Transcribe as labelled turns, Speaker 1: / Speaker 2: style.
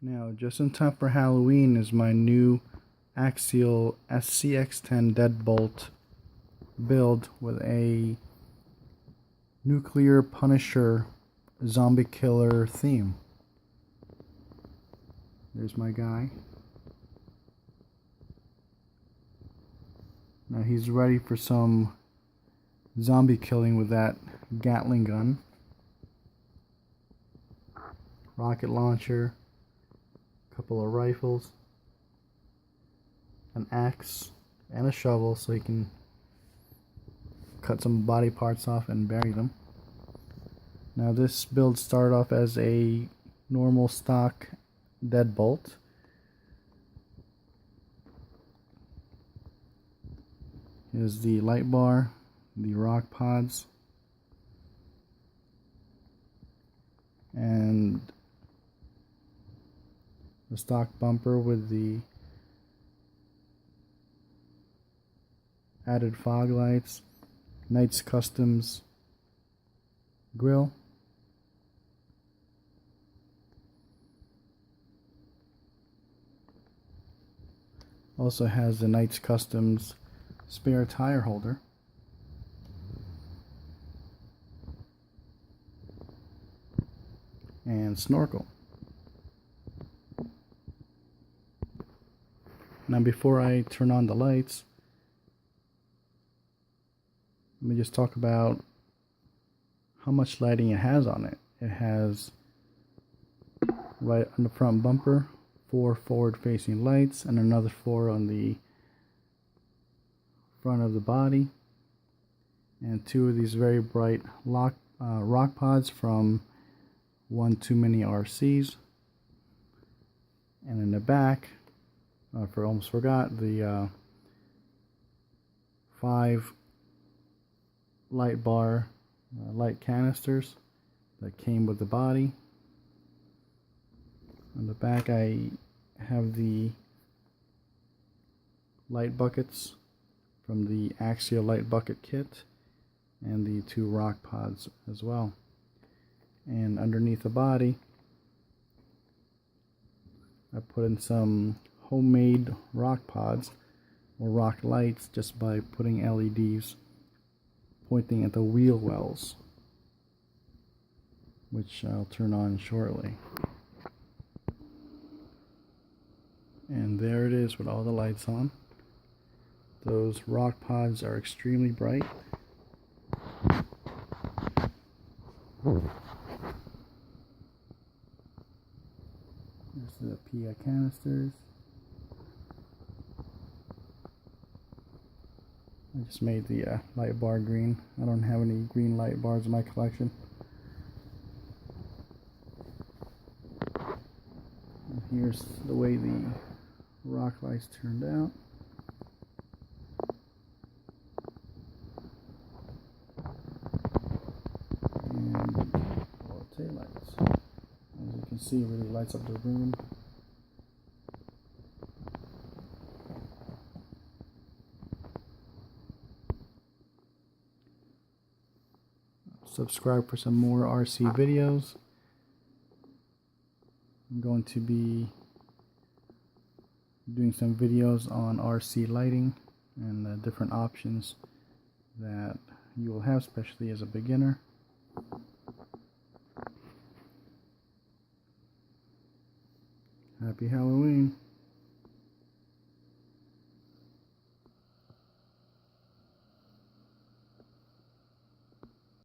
Speaker 1: Now, just in time for Halloween is my new Axial scx10 deadbolt build with a nuclear Punisher zombie killer theme. There's my guy. Now he's ready for some zombie killing with that Gatling gun, rocket launcher, couple of rifles, an axe, and a shovel so he can cut some body parts off and bury them. Now this build started off as a normal stock deadbolt. Here's the light bar, the rock pods, and the stock bumper with the added fog lights, Knight's Customs grill, also has the Knight's Customs spare tire holder, and snorkel. Now before I turn on the lights, let me just talk about how much lighting it has on it. It has, right on the front bumper, 4 forward facing lights and another 4 on the front of the body, and 2 of these very bright rock pods from One Too Many RCs. And in the back, almost forgot, the 5 light bar light canisters that came with the body. On the back I have the light buckets from the Axial light bucket kit and the 2 rock pods as well. And underneath the body I put in some homemade rock pods or rock lights just by putting LEDs pointing at the wheel wells, which I'll turn on shortly. And there it is with all the lights on. Those rock pods are extremely bright. There's the PA canisters. I just made the light bar green. I don't have any green light bars in my collection. And here's the way the rock lights turned out. And all the taillights. As you can see, it really lights up the room. Subscribe for some more RC videos. I'm going to be doing some videos on RC lighting and the different options that you will have, especially as a beginner. Happy Halloween!